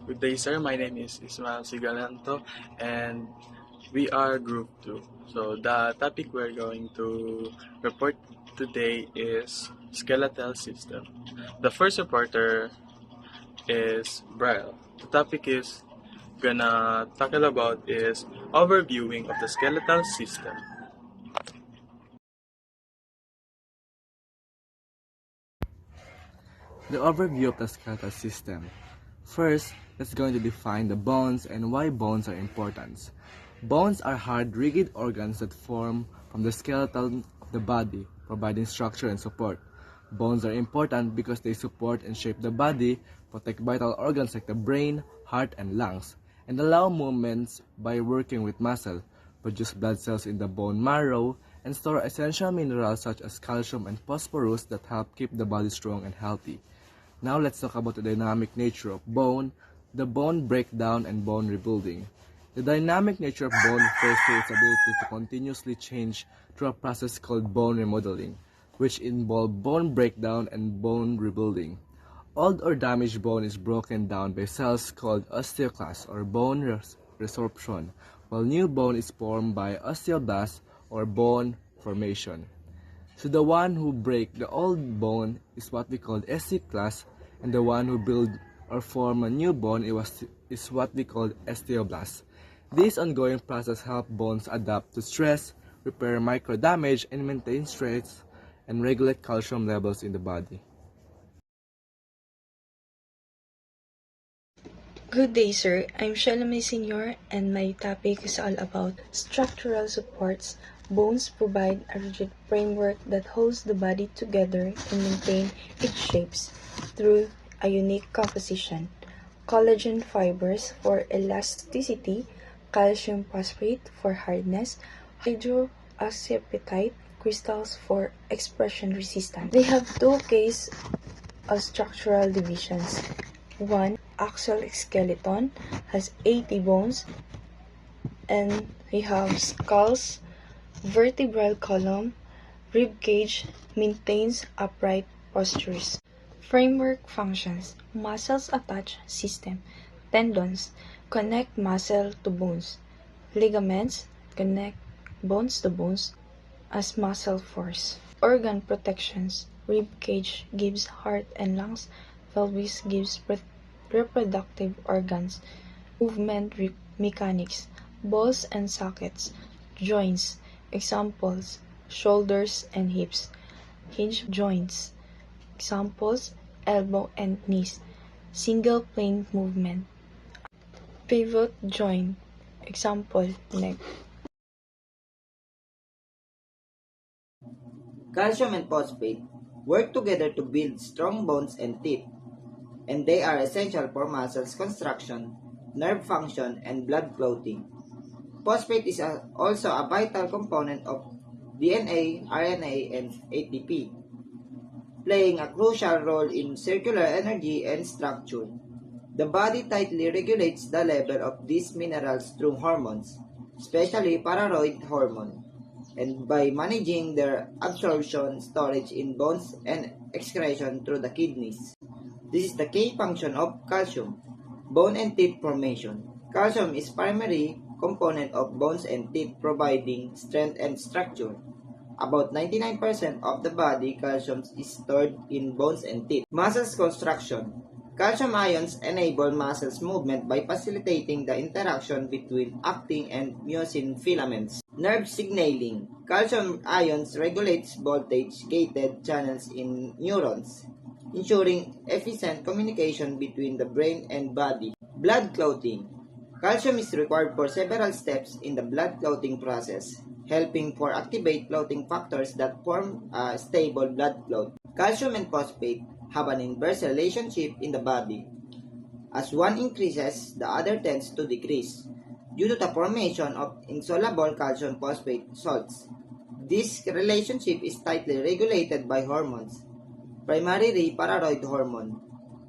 Good day, sir. My name is Ismael Sigalanto, and we are Group 2. So, the topic we're going to report today is skeletal system. The first reporter is Braille. The topic is gonna tackle about is overviewing of the skeletal system. The overview of the skeletal system. First, let's going to define the bones and why bones are important. Bones are hard, rigid organs that form from the skeleton of the body, providing structure and support. Bones are important because they support and shape the body, protect vital organs like the brain, heart, and lungs, and allow movements by working with muscle, produce blood cells in the bone marrow, and store essential minerals such as calcium and phosphorus that help keep the body strong and healthy. Now let's talk about the dynamic nature of bone, the bone breakdown, and bone rebuilding. The dynamic nature of bone refers to its ability to continuously change through a process called bone remodeling, which involve bone breakdown and bone rebuilding. Old or damaged bone is broken down by cells called osteoclasts or bone resorption, while new bone is formed by osteoblasts or bone formation. So the one who break the old bone is what we call osteoclast, and the one who build or form a new bone is what we call osteoblast. This ongoing process help bones adapt to stress, repair micro damage, and maintain strength and regulate calcium levels in the body. Good day, sir. I'm Shalome Senior, and my topic is all about structural supports. Bones provide a rigid framework that holds the body together and maintain its shapes through a unique composition. Collagen fibers for elasticity, calcium phosphate for hardness, hydroxyapatite crystals for expression resistance. They have two cases of structural divisions. One, axial skeleton has 80 bones, and we have skulls, vertebral column, rib cage maintains upright postures. Framework functions: muscles attach system, tendons connect muscle to bones, ligaments connect bones to bones as muscle force. Organ protections: rib cage gives heart and lungs, pelvis gives reproductive organs. Movement mechanics: balls and sockets. Joints: examples, shoulders and hips. Hinge joints: examples, elbow and knees. Single plane movement. Pivot joint: example, neck. Calcium and phosphate work together to build strong bones and teeth, and they are essential for muscles construction, nerve function, and blood clotting. Phosphate is also a vital component of DNA, RNA, and ATP, playing a crucial role in circular energy and structure. The body tightly regulates the level of these minerals through hormones, especially parathyroid hormone, and by managing their absorption, storage in bones, and excretion through the kidneys. This is the key function of calcium. Bone and teeth formation. Calcium is primary component of bones and teeth, providing strength and structure. About 99% of the body calcium is stored in bones and teeth. Muscles construction. Calcium ions enable muscles movement by facilitating the interaction between actin and myosin filaments. Nerve signaling. Calcium ions regulates voltage-gated channels in neurons, ensuring efficient communication between the brain and body. Blood clotting. Calcium is required for several steps in the blood clotting process, helping for activate clotting factors that form a stable blood clot. Calcium and phosphate have an inverse relationship in the body. As one increases, the other tends to decrease due to the formation of insoluble calcium phosphate salts. This relationship is tightly regulated by hormones, primarily parathyroid hormone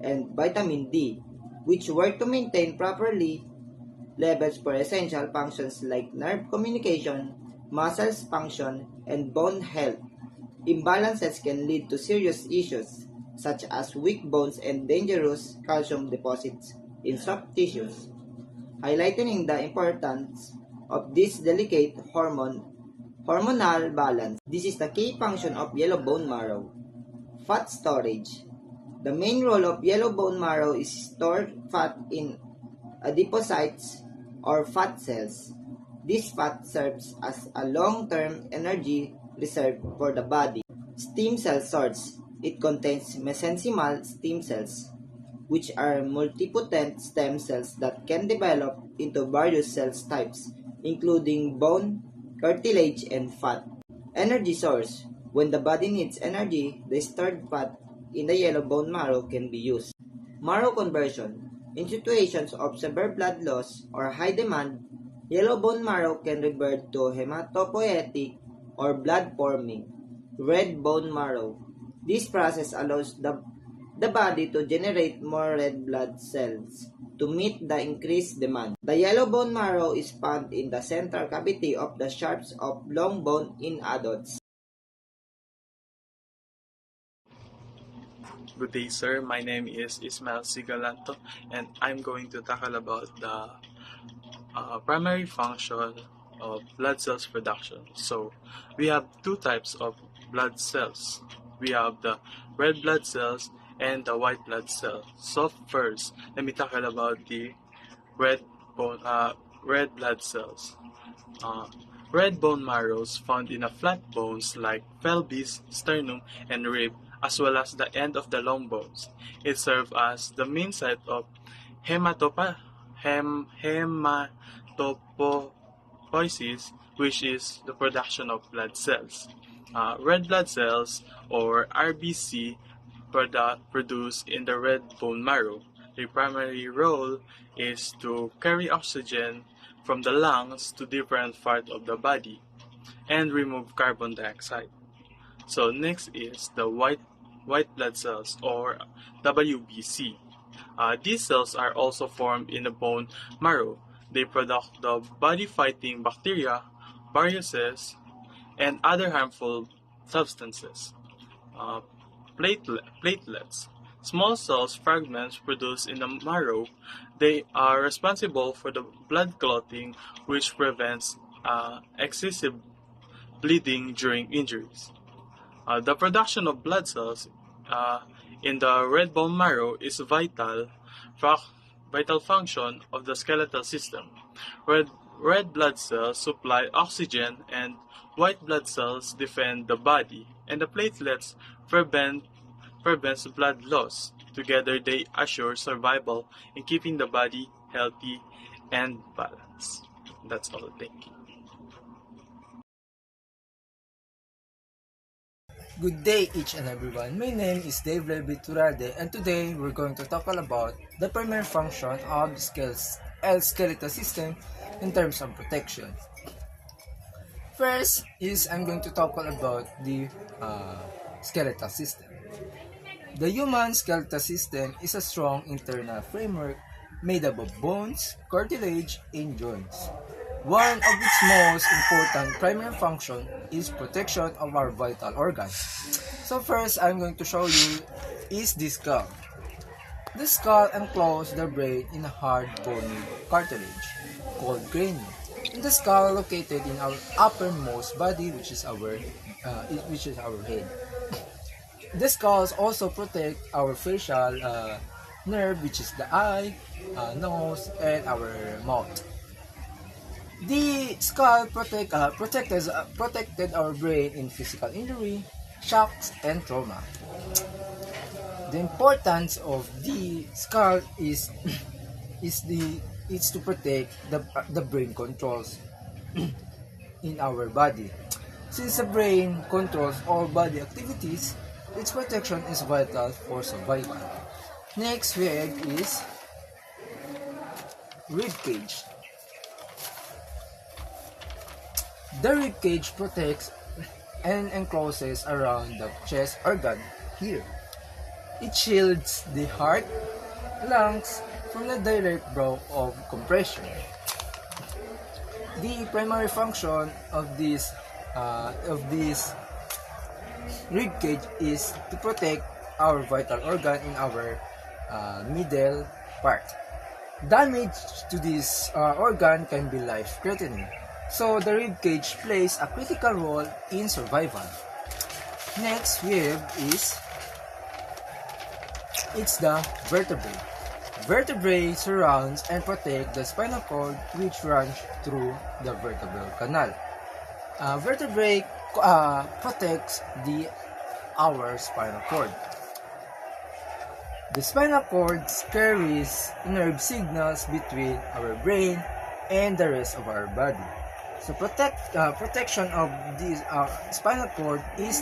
and vitamin D, which work to maintain properly levels for essential functions like nerve communication, muscles function, and bone health. Imbalances can lead to serious issues such as weak bones and dangerous calcium deposits in soft tissues, highlighting the importance of this delicate hormonal balance. This is the key function of yellow bone marrow. Fat storage. The main role of yellow bone marrow is store fat in adipocytes or fat cells. This fat serves as a long-term energy reserve for the body. Stem cell source. It contains mesenchymal stem cells, which are multipotent stem cells that can develop into various cell types, including bone, cartilage, and fat. Energy source. When the body needs energy, the stored fat in the yellow bone marrow can be used. Marrow conversion. In situations of severe blood loss or high demand, yellow bone marrow can revert to hematopoietic or blood-forming red bone marrow. This process allows the body to generate more red blood cells to meet the increased demand. The yellow bone marrow is found in the central cavity of the shafts of long bone in adults. Good day, sir. My name is Ismael Sigalanto, and I'm going to tackle about the primary function of blood cells production. So, we have two types of blood cells. We have the red blood cells and the white blood cells. So, first, let me tackle about the red red blood cells. Uh, Red bone marrows found in the flat bones like pelvis, sternum, and rib, as well as the end of the long bones. It serves as the main site of hematopoiesis, which is the production of blood cells. Red blood cells, or RBC, produced in the red bone marrow. Their primary role is to carry oxygen from the lungs to different parts of the body and remove carbon dioxide. So next is the white blood cells, or WBC. These cells are also formed in the bone marrow. They produce the body-fighting bacteria, viruses, and other harmful substances. Uh, Platelets. Small cells fragments produced in the marrow. They are responsible for the blood clotting, which prevents excessive bleeding during injuries. The production of blood cells in the red bone marrow is vital function of the skeletal system. Red blood cells supply oxygen, and white blood cells defend the body, and the platelets prevents blood loss. Together, they assure survival in keeping the body healthy and balanced. That's all. Thank you. Good day each and everyone. My name is Dave Levi Turade, and today we're going to talk all about the primary function of skeletal system in terms of protection. First is I'm going to talk all about the skeletal system. The human skeletal system is a strong internal framework made up of bones, cartilage, and joints. One of its most important primary function is protection of our vital organs. So first, I'm going to show you is the skull. The skull encloses the brain in a hard bony cartilage called cranium. And the skull located in our uppermost body, which is our head. The skulls also protect our facial nerve, which is the eye, nose, and our mouth. The skull protected our brain in physical injury, shocks, and trauma. The importance of the skull is to protect the brain controls in our body. Since the brain controls all body activities, its protection is vital for survival. Next we have is rib cage. The rib cage protects and encloses around the chest organ here. It shields the heart, lungs from the direct blow of compression. The primary function of this rib cage is to protect our vital organ in our middle part. Damage to this organ can be life-threatening. So the rib cage plays a critical role in survival. Next we have is it's the vertebrae. Vertebrae surrounds and protect the spinal cord which runs through the vertebral canal. Vertebrae protects our spinal cord. The spinal cord carries nerve signals between our brain and the rest of our body. So protection of this spinal cord is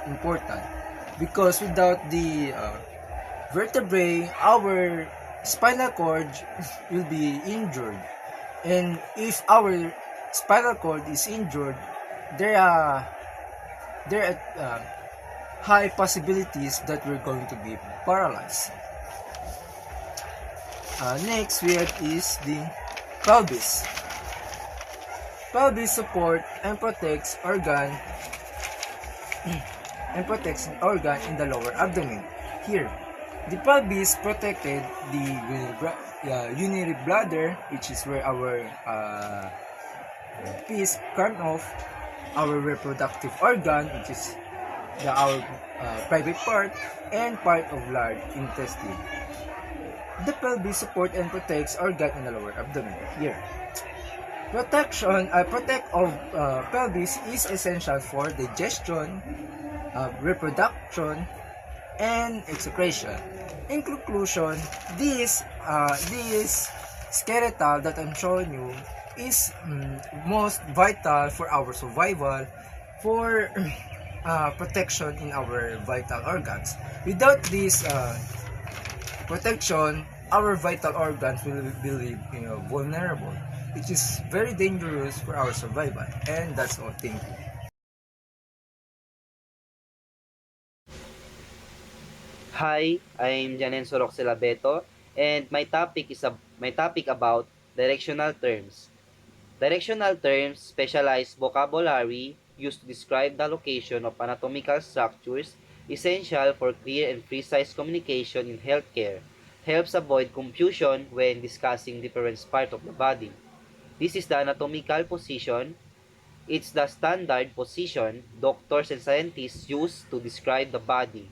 important because without the vertebrae, our spinal cord will be injured. And if our spinal cord is injured, there are high possibilities that we're going to be paralyzed. Next we have is the pelvis. Pelvis support and protects organ in the lower abdomen. Here, the pelvis protected the urinary bladder, which is where our piss come off, our reproductive organ, which is our private part, and part of large intestine. The pelvis support and protects organ in the lower abdomen. Here, protect of pelvis is essential for digestion, reproduction, and excretion. In conclusion, this skeletal that I'm showing you is most vital for our survival, for protection in our vital organs. Without this protection, our vital organs will be vulnerable, which is very dangerous for our survival. And that's all. Thank you. Hi, I'm Janen Soroxela Beto, and my topic about directional terms. Directional terms specialized vocabulary used to describe the location of anatomical structures essential for clear and precise communication in healthcare. Helps avoid confusion when discussing different parts of the body. This is the anatomical position. It's the standard position doctors and scientists use to describe the body.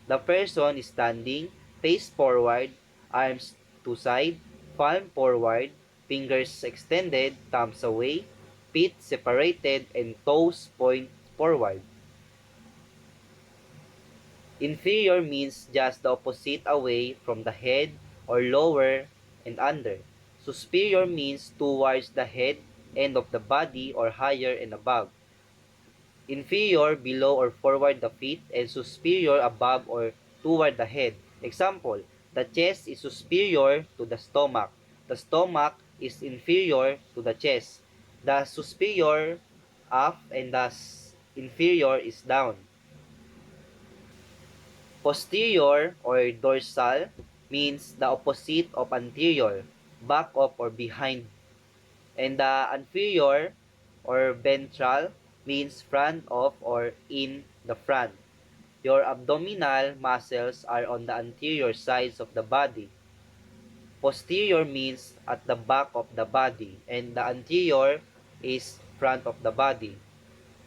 The person is standing, face forward, arms to side, palm forward, fingers extended, thumbs away, feet separated, and toes point forward. Inferior means just the opposite away from the head or lower and under. Superior means towards the head, end of the body, or higher and above. Inferior, below or forward the feet, and superior, above or toward the head. Example, the chest is superior to the stomach. The stomach is inferior to the chest. The superior up and the inferior is down. Posterior or dorsal means the opposite of anterior, back of or behind. And the inferior or ventral means front of or in the front. Your abdominal muscles are on the anterior sides of the body. Posterior means at the back of the body, and the anterior is front of the body.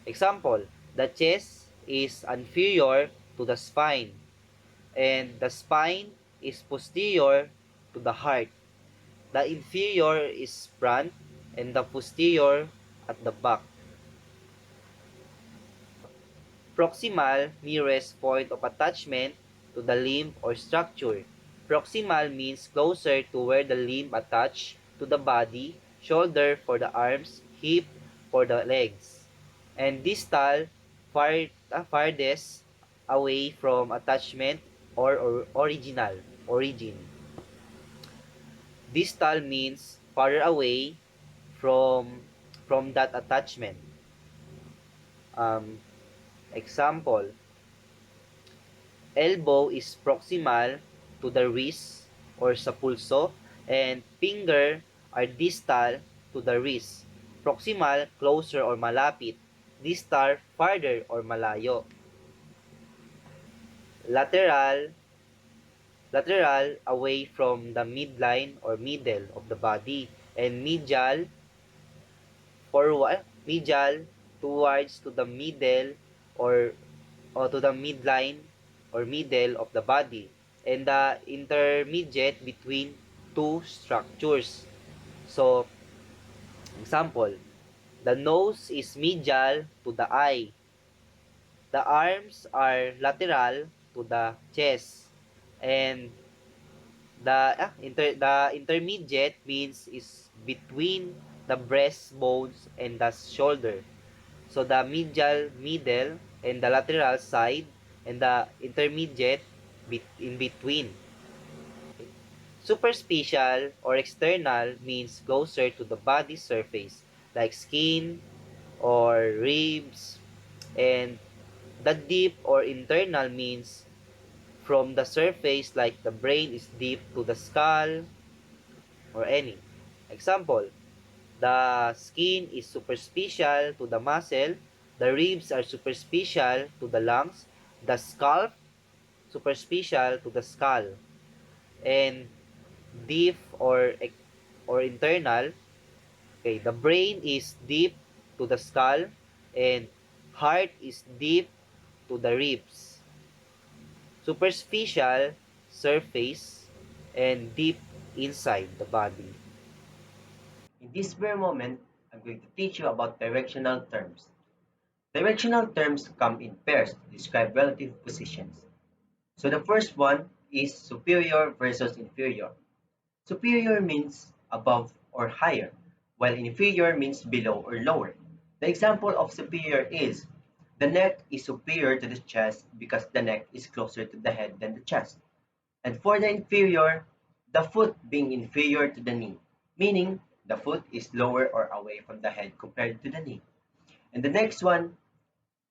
Example, the chest is inferior to the spine, and the spine is posterior to the heart. The inferior is front, and the posterior at the back. Proximal, nearest point of attachment to the limb or structure. Proximal means closer to where the limb attach to the body, shoulder for the arms, hip for the legs. And distal, farthest away from attachment or origin. Distal means farther away from that attachment. Example, elbow is proximal to the wrist or sa pulso, and finger are distal to the wrist. Proximal, closer or malapit. Distal, farther or malayo. Lateral lateral away from the midline or middle of the body, and medial forward, medial towards to the middle or to the midline or middle of the body, and the intermediate between two structures. So, example, the nose is medial to the eye. The arms are lateral to the chest. And the intermediate means is between the breastbones and the shoulder. So the medial middle and the lateral side and the intermediate in between. Superficial or external means closer to the body surface like skin or ribs, and the deep or internal means from the surface like the brain is deep to the skull or any. Example, the skin is superficial to the muscle, the ribs are superficial to the lungs, the scalp superficial to the skull, and deep or internal. Okay, the brain is deep to the skull and heart is deep to the ribs. Superficial, surface, and deep inside the body. In this very moment, I'm going to teach you about directional terms. Directional terms come in pairs to describe relative positions. So the first one is superior versus inferior. Superior means above or higher, while inferior means below or lower. The example of superior is the neck is superior to the chest because the neck is closer to the head than the chest. And for the inferior, the foot being inferior to the knee, meaning the foot is lower or away from the head compared to the knee. And the next one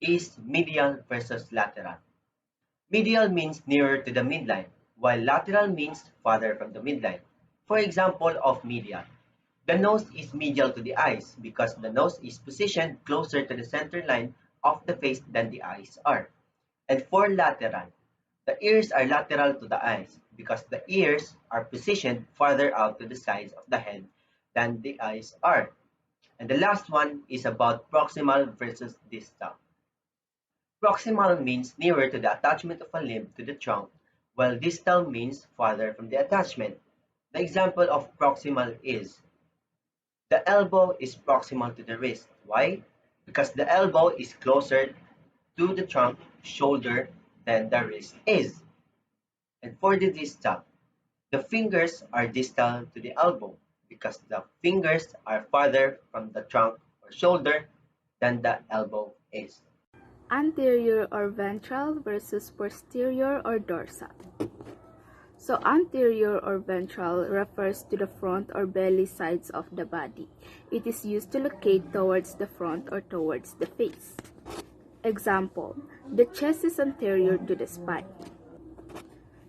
is medial versus lateral. Medial means nearer to the midline, while lateral means farther from the midline. For example of medial, the nose is medial to the eyes because the nose is positioned closer to the center line of the face than the eyes are. And for lateral, the ears are lateral to the eyes because the ears are positioned farther out to the sides of the head than the eyes are. And the last one is about proximal versus distal. Proximal means nearer to the attachment of a limb to the trunk, while distal means farther from the attachment. The example of proximal is the elbow is proximal to the wrist. Why? Because the elbow is closer to the trunk, shoulder, than the wrist is. And for the distal, the fingers are distal to the elbow because the fingers are farther from the trunk or shoulder than the elbow is. Anterior or ventral versus posterior or dorsal. So anterior or ventral refers to the front or belly sides of the body. It is used to locate towards the front or towards the face. Example, the chest is anterior to the spine.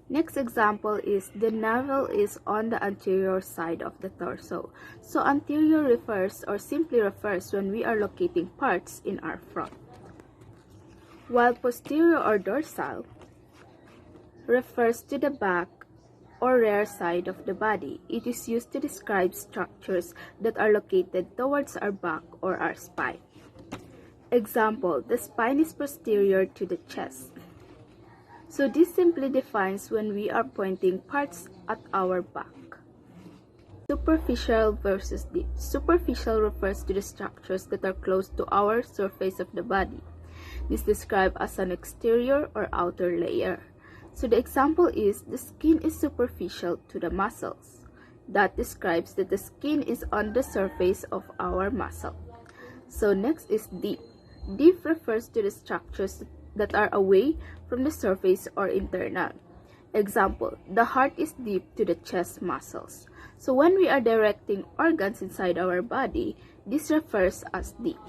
Next example is the navel is on the anterior side of the torso. So anterior refers or simply refers when we are locating parts in our front. While posterior or dorsal refers to the back or rear side of the body. It is used to describe structures that are located towards our back or our spine. Example, the spine is posterior to the chest. So this simply defines when we are pointing parts at our back. Superficial versus deep. Superficial refers to the structures that are close to our surface of the body. This is described as an exterior or outer layer. So the example is the skin is superficial to the muscles. That describes that the skin is on the surface of our muscle. So next is deep. Deep refers to the structures that are away from the surface or internal. Example, the heart is deep to the chest muscles. So when we are directing organs inside our body, this refers as deep.